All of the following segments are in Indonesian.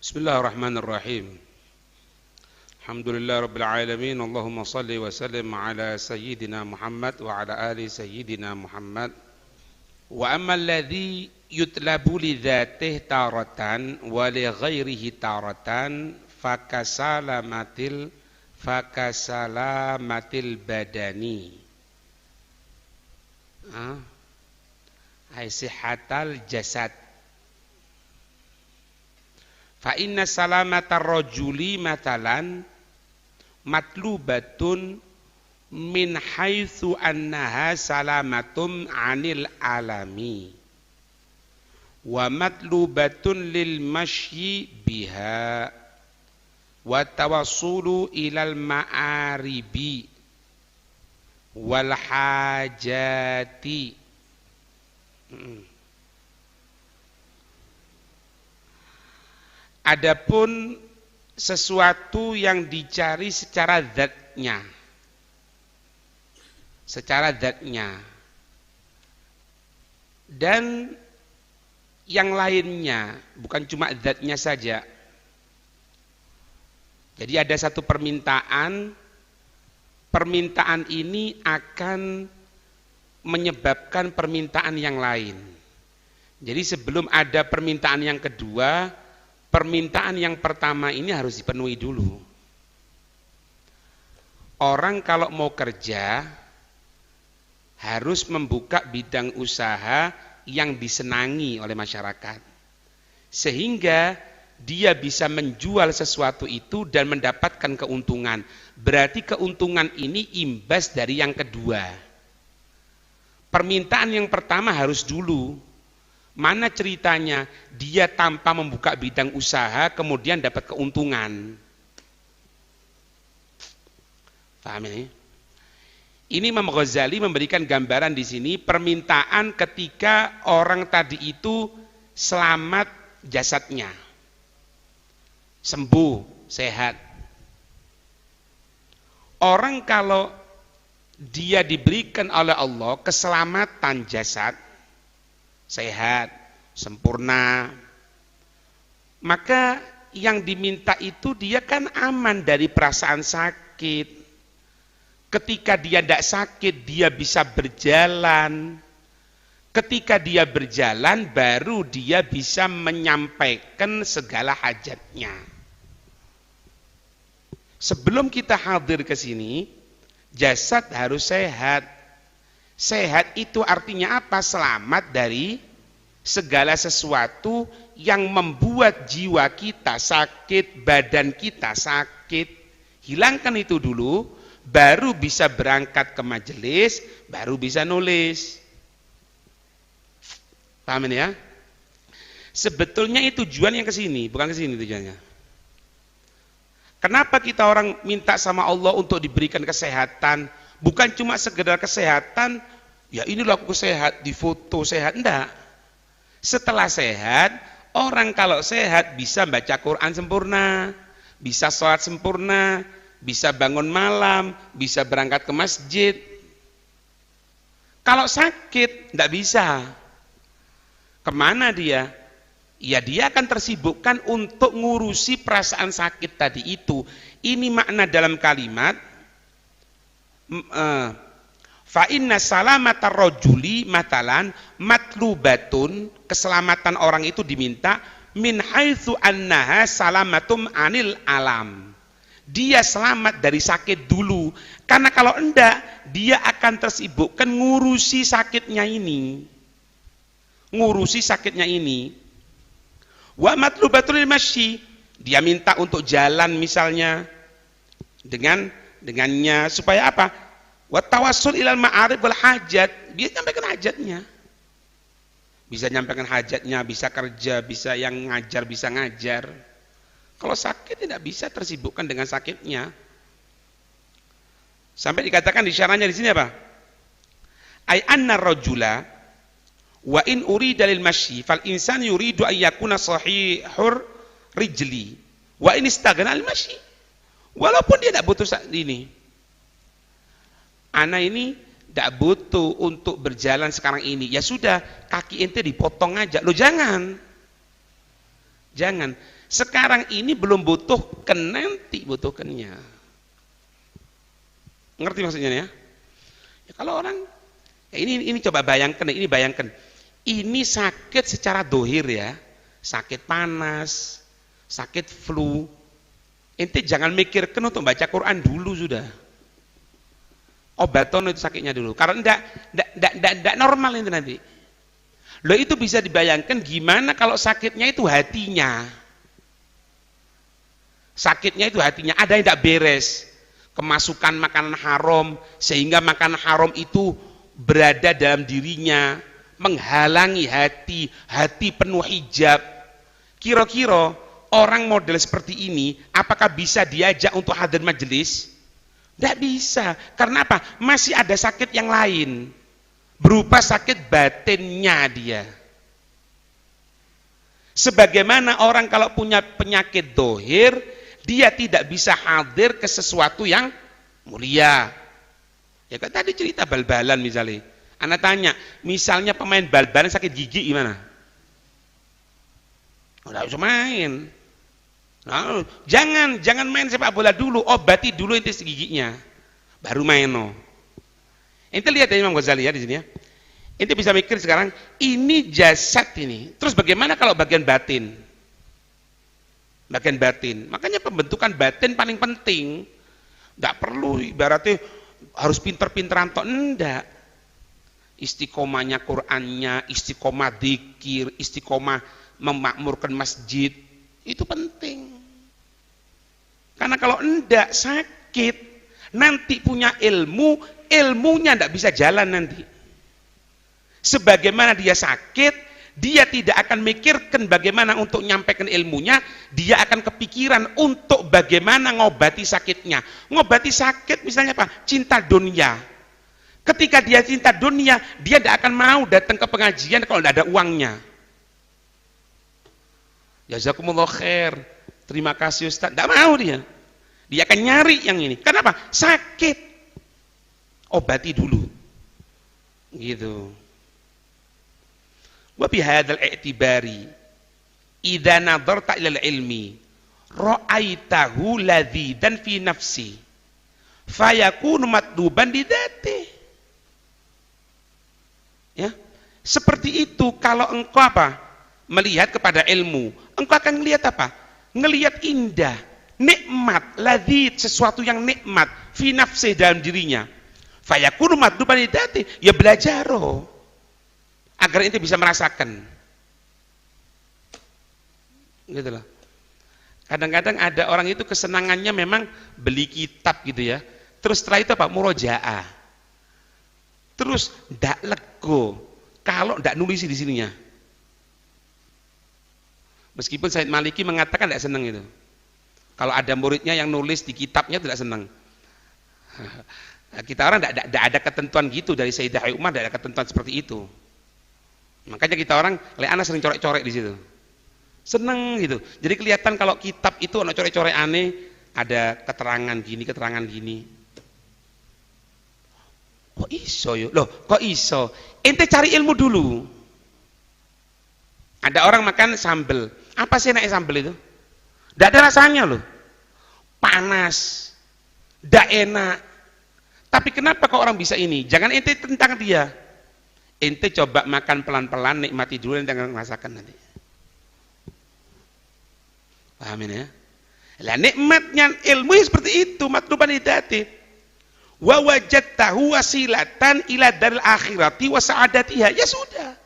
Bismillahirrahmanirrahim. Alhamdulillah rabbil alamin. Allahumma salli wa sallim ala sayyidina Muhammad wa ala ali sayyidina Muhammad. Wa amma alladhi yutlabu li dzatihi taratan wa li ghairihi taratan fakasalamatil badani. Ai sihatal jasad. Fa inna salamatar rajuli matalan matlubatun min haitsu annaha salamatum anil alami wa matlubatun lil masyi biha wa tawassulu ilal ma'aribi wal hajati. Adapun sesuatu yang dicari secara zatnya, dan yang lainnya, bukan cuma zatnya saja. Jadi ada satu permintaan ini akan menyebabkan permintaan yang lain. Jadi sebelum ada permintaan yang kedua, permintaan yang pertama ini harus dipenuhi dulu. Orang kalau mau kerja harus membuka bidang usaha yang disenangi oleh masyarakat, sehingga dia bisa menjual sesuatu itu dan mendapatkan keuntungan. Berarti keuntungan ini imbas dari yang kedua. Permintaan yang pertama harus dulu. Mana ceritanya dia tanpa membuka bidang usaha kemudian dapat keuntungan? Paham ini? Ini Imam Ghazali memberikan gambaran di sini permintaan ketika orang tadi itu selamat jasadnya, sembuh, sehat. Orang kalau dia diberikan oleh Allah keselamatan jasad, sehat, sempurna, maka yang diminta itu dia kan aman dari perasaan sakit. Ketika dia tidak sakit, dia bisa berjalan. Ketika dia berjalan, baru dia bisa menyampaikan segala hajatnya. Sebelum kita hadir ke sini, jasad harus sehat. Sehat itu artinya apa? Selamat dari segala sesuatu yang membuat jiwa kita sakit, badan kita sakit. Hilangkan itu dulu, baru bisa berangkat ke majelis, baru bisa nulis. Paham ini ya? Sebetulnya itu tujuan yang ke sini, bukan ke sini tujuannya. Kenapa kita orang minta sama Allah untuk diberikan kesehatan? Bukan cuma sekedar kesehatan, ya inilah aku sehat, difoto sehat, enggak. Setelah sehat, orang kalau sehat bisa baca Quran sempurna, bisa sholat sempurna, bisa bangun malam, bisa berangkat ke masjid. Kalau sakit, enggak bisa. Kemana dia? Ya dia akan tersibukkan untuk ngurusi perasaan sakit tadi itu. Ini makna dalam kalimat fa inna salamatar rajuli matalan matlubatun, keselamatan orang itu diminta min haitsu annaha salamatum anil alam. Dia selamat dari sakit dulu, karena kalau enggak dia akan tersibukkan ngurusi sakitnya ini. Wa matlubatul masyi, dia minta untuk jalan misalnya dengannya supaya apa? Wa tawassul ilal ma'arif wal hajat, dia nyampaikan hajatnya. Bisa nyampaikan hajatnya, bisa kerja, bisa yang ngajar, bisa ngajar. Kalau sakit tidak bisa tersibukkan dengan sakitnya. Sampai dikatakan di syarahnya di sini apa? Ai anna rajula wa in urida lil masyi fal insan yuridu ay yakuna sahihur rijli wa in istaghna al masyi. Walaupun dia tidak butuh ini. Ana ini tidak butuh untuk berjalan sekarang ini. Ya sudah, kaki ente dipotong aja. Loh jangan. Sekarang ini belum butuhkan, nanti butuhkannya. Ngerti maksudnya ya? Ya kalau orang ya ini coba bayangkan, ini sakit secara dohir ya, sakit panas, sakit flu. Ente jangan mikirkan untuk baca Quran dulu sudah. Obaton itu sakitnya dulu, karena enggak normal itu nanti. Loh itu bisa dibayangkan gimana kalau sakitnya itu hatinya. Sakitnya itu hatinya, ada yang tidak beres, kemasukan makanan haram, sehingga makanan haram itu berada dalam dirinya, menghalangi hati penuh hijab. Kira-kira orang model seperti ini, apakah bisa diajak untuk hadir majelis? Tidak bisa, karena apa? Masih ada sakit yang lain, berupa sakit batinnya dia. Sebagaimana orang kalau punya penyakit dohir, dia tidak bisa hadir ke sesuatu yang mulia. Ya kan tadi cerita bal-balan misalnya. Anak tanya, misalnya pemain bal-balan sakit gigi gimana? Nggak bisa main. Nah, jangan main sepak bola dulu, obati dulu ente giginya, baru main no. Ente lihat ya Imam Ghazali ya di sini ya. Ente bisa mikir sekarang, ini jasad ini. Terus bagaimana kalau bagian batin? Bagian batin. Makanya pembentukan batin paling penting. Nggak perlu ibaratnya harus pinter-pinteran toh, enggak. Istiqomahnya Qur'annya, istiqomah dzikir, istiqomah memakmurkan masjid, itu penting. Karena kalau enggak sakit, nanti punya ilmunya enggak bisa jalan nanti. Sebagaimana dia sakit, dia tidak akan mikirkan bagaimana untuk nyampaikan ilmunya, dia akan kepikiran untuk bagaimana ngobati sakitnya. Ngobati sakit misalnya apa? Cinta dunia. Ketika dia cinta dunia, dia tidak akan mau datang ke pengajian kalau tidak ada uangnya. Jazakumullah khair, terima kasih Ustaz. Tidak mau dia akan nyari yang ini. Kenapa? Sakit, obati dulu gitu. Wa bi hadzal i'tibari idza nadarta ila ilmi ra'aitahu ladzidan fi nafsi fayakunu matluban di dzati. Ya, seperti itu kalau engkau apa? Melihat kepada ilmu, engkau akan melihat apa? Ngelihat indah, nikmat, ladzid, sesuatu yang nikmat fi nafsi dalam dirinya. Fayakunu matluban di dzati, ya belajar agar ente bisa merasakan. Gitu loh. Kadang-kadang ada orang itu kesenangannya memang beli kitab gitu ya. Terus setelah itu apa? Murojaah. Terus ndak lego kalau ndak nulis di sininya. Meskipun Said Maliki mengatakan tidak senang itu. Kalau ada muridnya yang nulis di kitabnya tidak senang. Kita orang tidak ada ketentuan gitu dari Sayyidah Umar, tidak ada ketentuan seperti itu. Makanya kita orang, anak sering corek-corek di situ. Seneng gitu. Jadi kelihatan kalau kitab itu anak corek-corek aneh, ada keterangan gini. Kok iso yo? Loh, kok iso? Ente cari ilmu dulu. Ada orang makan sambel. Apa sih enaknya sambel itu? Tidak ada rasanya loh. Panas. Tidak enak. Tapi kenapa kok orang bisa ini? Jangan ente tentang dia. Ente coba makan pelan-pelan, nikmati dulu, ente akan merasakan nanti. Pahamin ya? Lah nikmatnya ilmu seperti itu, matluban hidayati. Wa wajadtahu wasilatan ila daril akhirati wa sa'adatiha. Ya sudah.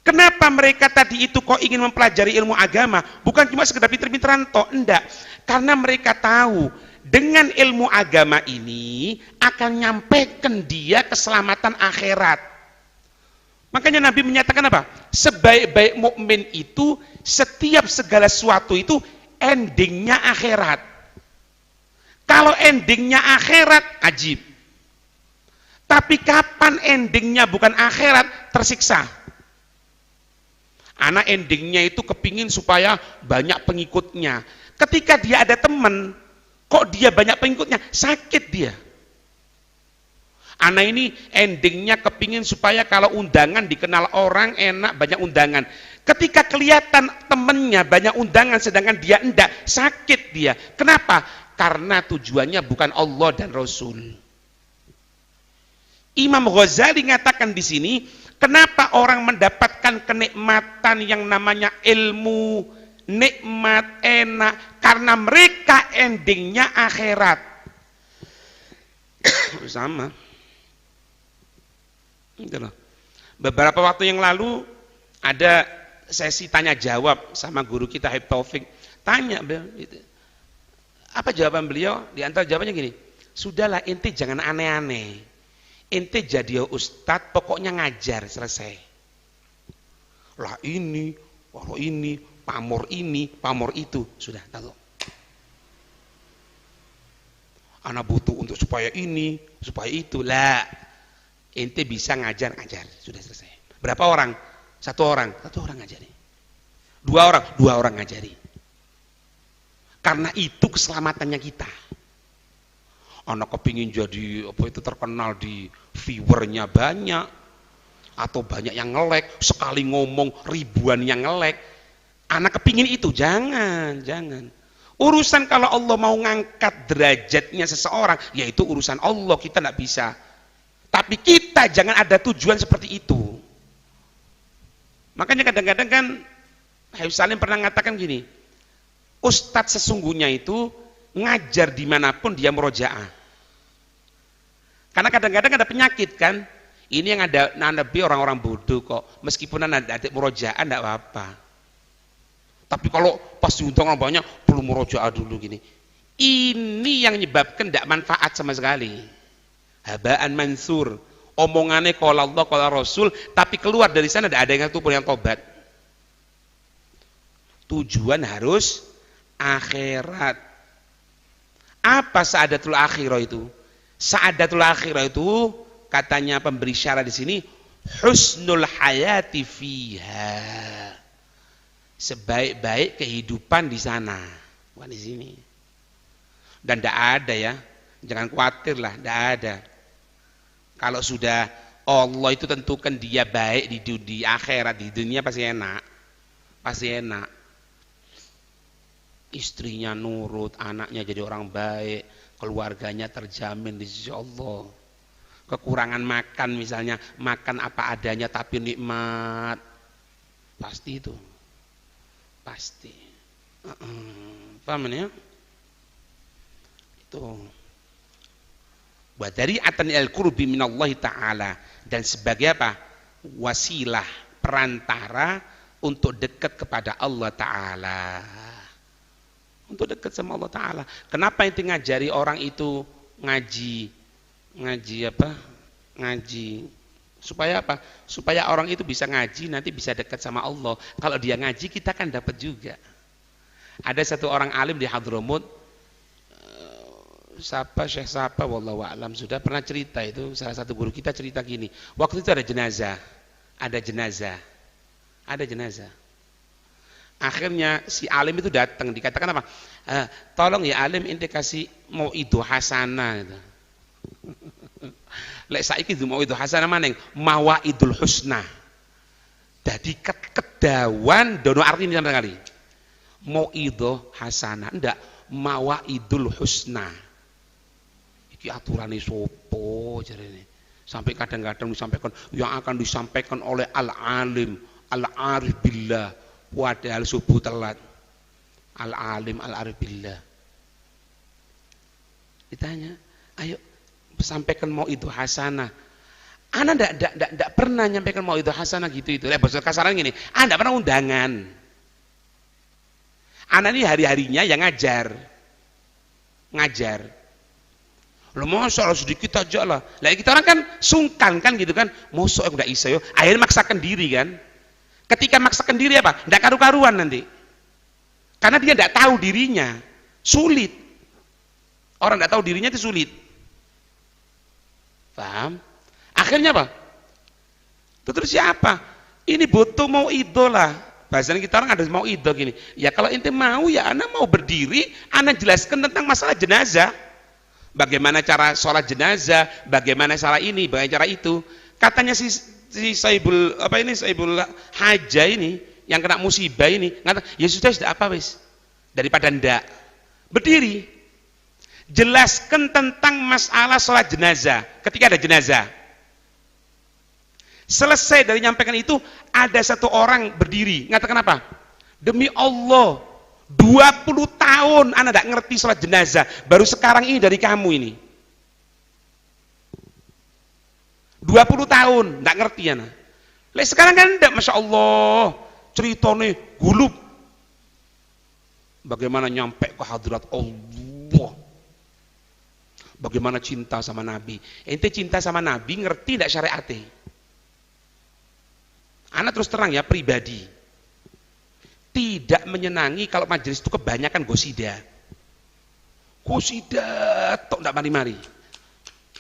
Kenapa mereka tadi itu kok ingin mempelajari ilmu agama? Bukan cuma sekedar pinter-pinteran toh, enggak. Karena mereka tahu dengan ilmu agama ini akan nyampaikan dia keselamatan akhirat. Makanya Nabi menyatakan apa? Sebaik-baik mukmin itu setiap segala sesuatu itu endingnya akhirat. Kalau endingnya akhirat, ajib. Tapi kapan endingnya bukan akhirat, tersiksa. Anak endingnya itu kepingin supaya banyak pengikutnya. Ketika dia ada teman, kok dia banyak pengikutnya, sakit dia. Ana ini endingnya kepingin supaya kalau undangan dikenal orang enak, banyak undangan. Ketika kelihatan temennya banyak undangan sedangkan dia enggak, sakit dia. Kenapa? Karena tujuannya bukan Allah dan Rasul. Imam Ghazali mengatakan di sini, kenapa orang mendapatkan kenikmatan yang namanya ilmu, nikmat, enak, karena mereka endingnya akhirat. Sama. Beberapa waktu yang lalu ada sesi tanya jawab sama guru kita Habib Taufik. Tanya beliau, apa jawaban beliau? Di antara jawabannya gini, sudahlah ente jangan aneh-aneh, ente jadi ustadz pokoknya ngajar selesai. Lah ini, wah ini, pamor itu, sudah tahu. Anak butuh untuk supaya ini, supaya itu, lah. Ente bisa ngajar, sudah selesai. Berapa orang? Satu orang ngajari. Dua orang ngajari. Karena itu keselamatannya kita. Anak kepingin jadi apa itu terkenal di viewernya banyak, atau banyak yang ngelek, sekali ngomong ribuan yang ngelek. Anak kepingin itu, jangan. Urusan kalau Allah mau ngangkat derajatnya seseorang, yaitu urusan Allah, kita tidak bisa. Tapi kita jangan ada tujuan seperti itu. Makanya kadang-kadang kan Habib Salim pernah mengatakan gini, ustadz sesungguhnya itu ngajar dimanapun dia murojaah. Karena kadang-kadang ada penyakit kan, ini yang ada nabi orang-orang bodoh kok, meskipun ada murojaah tidak apa-apa. Tapi kalau pas diundang orang banyak, perlu murojaah dulu gini. Ini yang menyebabkan tidak manfaat sama sekali. Habaan mansur, omongannya kalau Allah kalau Rasul, tapi keluar dari sana tidak ada yang satu pun yang tobat. Tujuan harus akhirat. Apa saadatul akhirah itu? Saadatul akhirah itu katanya pemberi syarat di sini, husnul hayati fiha, sebaik-baik kehidupan di sana, bukan di sini. Dan tidak ada ya, jangan khawatir lah, tidak ada. Kalau sudah Allah itu tentukan dia baik di akhirat, di dunia pasti enak. Istrinya nurut, anaknya jadi orang baik, keluarganya terjamin di sisi Allah. Kekurangan makan misalnya, makan apa adanya tapi nikmat, pasti itu, pasti. Paham ya? Itu. Wa dari'atan ilal qurbi minallahi ta'ala, dan sebagai apa? Wasilah, perantara untuk dekat kepada Allah Ta'ala. Untuk dekat sama Allah Ta'ala. Kenapa itu ngajari orang itu ngaji apa? Ngaji. Supaya apa? Supaya orang itu bisa ngaji, nanti bisa dekat sama Allah. Kalau dia ngaji, kita kan dapat juga. Ada satu orang alim di Hadramut, Syekh Sapa wallahu a'lam, sudah pernah cerita itu, salah satu guru kita cerita gini, waktu itu ada jenazah, akhirnya si alim itu datang, dikatakan apa? Tolong ya alim, ente kasih mau'idhu hasanah gitu. Lek saiki mau'idhu hasanah maneng mawaidul husna, jadi kedawan dono artinya sama kali mau'idhu hasanah, ndak mawaidul husna. Iki aturane sopo jarene. Sampai kadang-kadang disampaikan yang akan disampaikan oleh al-alim, al-arif billah, padahal subuh telat. Al-alim, al-arif billah. Ditanya, ayo sampaikan mau itu hasanah. Ana ndak pernah nyampaikan mau itu hasanah gitu itu. Bahasa kasaran gini, Anda pernah undangan. Ana ini hari-harinya yang ngajar. Lo masa sedikit aja lah. Lah kita orang kan sungkan kan gitu kan. Mosok aku ndak bisa yo. Akhirnya maksakan diri kan. Ketika maksakan diri apa? Ndak karu-karuan nanti. Karena dia ndak tahu dirinya. Sulit. Orang ndak tahu dirinya itu sulit. Paham? Akhirnya apa? Terus siapa? Ini butuh mau idola. Bahasanya kita orang ada mau idol gini. Ya kalau ente mau ya anak mau berdiri, anak jelaskan tentang masalah jenazah. bagaimana cara sholat jenazah, bagaimana cara ini, bagaimana cara itu. Katanya si Saibul Haja ini yang kena musibah ini ngata, ya sudah apa wis, daripada ndak berdiri jelaskan tentang masalah sholat jenazah. Ketika ada jenazah, selesai dari nyampaikan itu, ada satu orang berdiri ngatakan apa, demi Allah 20 tahun anak tidak ngerti sholat jenazah, baru sekarang ini dari kamu ini 20 tahun tidak ngerti ya. Sekarang kan tidak, Masya Allah, ceritanya gulub bagaimana nyampe ke hadrat Allah, bagaimana cinta sama Nabi. Ente cinta sama Nabi ngerti tidak syariatnya? Anak terus terang ya, pribadi tidak menyenangi kalau majelis itu kebanyakan gosida tok tidak mari-mari.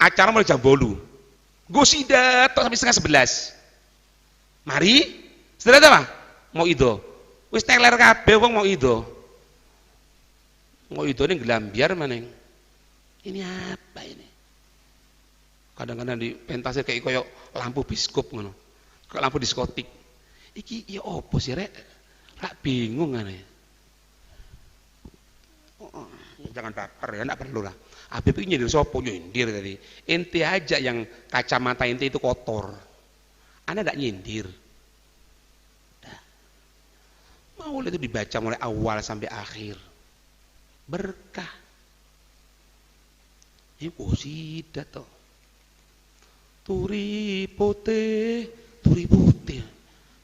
Acara mulai jam 8 gosida tok sampai setengah 11. Mari sudah apa mau itu wis teler kabeh wong mau itu ini gelambiar maneng. Ini apa ini? Kadang-kadang di pentasnya kayak koyok lampu biskop ngono, kayak lampu diskotik. Iki ya opo sih rek? Rak bingung kan ya. Jangan baper ya, enggak perlu lah. Habib ini nyindir sopo, nyindir tadi. Ente aja yang kacamata ente itu kotor. Anda enggak nyindir. Maulid itu dibaca mulai awal sampai akhir. Berkah. Ini qasidah toh. Turi putih.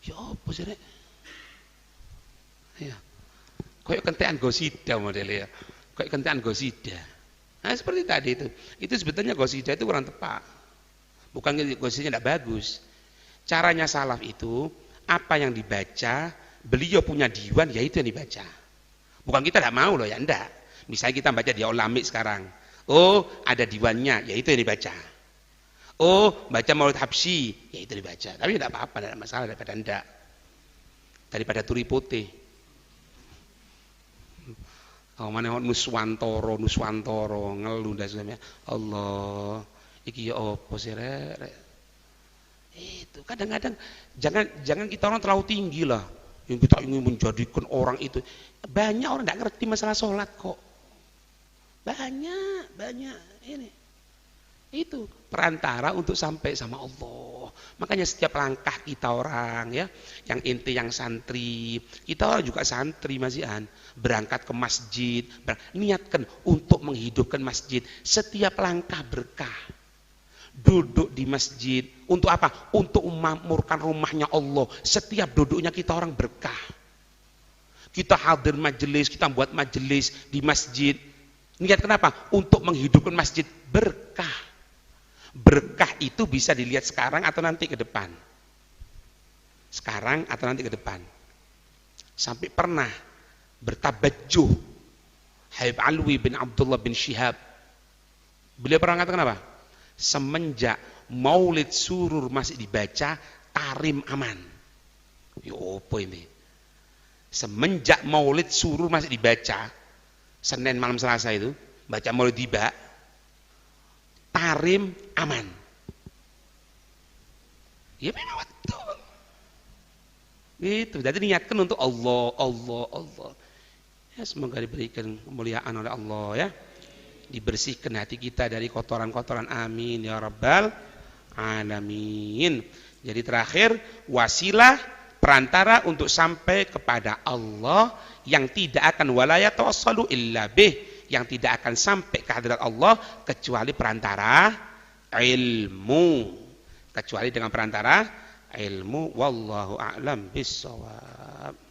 Ya apa sih rek? Ya. Kayak kentean qasidah modelnya ya. Kayak kentean qasidah. Nah, seperti tadi itu sebetulnya qasidah itu kurang tepat. Bukan qasidahnya tidak bagus. Caranya salaf itu apa yang dibaca, beliau punya diwan, ya itu yang dibaca. Bukan kita tidak mau loh ya, enggak. Misalnya kita baca di Aulamik sekarang, oh ada diwannya, ya itu yang dibaca. Oh baca Maulid Habsyi, ya itu dibaca. Tapi tidak apa-apa, tidak ada masalah daripada enggak. Daripada turi putih. Oh mana nuswantoro ngeluh dasarnya. Allah, iki ya apa sih rek? Itu kadang-kadang jangan kita orang terlalu tinggi lah. Yang kita ingin menjadikan orang itu, banyak orang tidak ngerti masalah sholat kok. Banyak ini. Itu perantara untuk sampai sama Allah. Makanya setiap langkah kita orang ya, yang inti yang santri, kita orang juga santri masihan, berangkat ke masjid, niatkan untuk menghidupkan masjid. Setiap langkah berkah. Duduk di masjid untuk apa? Untuk memakmurkan rumahnya Allah. Setiap duduknya kita orang berkah. Kita hadir majelis, kita buat majelis di masjid. Niat kenapa? Untuk menghidupkan masjid, berkah. Berkah itu bisa dilihat sekarang atau nanti ke depan. Sekarang atau nanti ke depan. Sampai pernah bertabajuh Habib Alwi bin Abdullah bin Syihab. Beliau pernah mengatakan apa? Semenjak Maulid Surur masih dibaca, tarim aman. Ya apa ini? Semenjak Maulid Surur masih dibaca, Senin malam Selasa itu, baca Maulid tiba, tarim aman. Ya memang betul. Gitu. Jadi niatkan untuk Allah. Ya semoga diberikan kemuliaan oleh Allah ya. Dibersihkan hati kita dari kotoran-kotoran, amin ya rabbal alamin. Jadi terakhir, wasilah perantara untuk sampai kepada Allah yang tidak akan walayat tawassalu illa bih, yang tidak akan sampai ke hadirat Allah kecuali perantara ilmu, kecuali dengan perantara ilmu. Wallahu a'lam bissawab.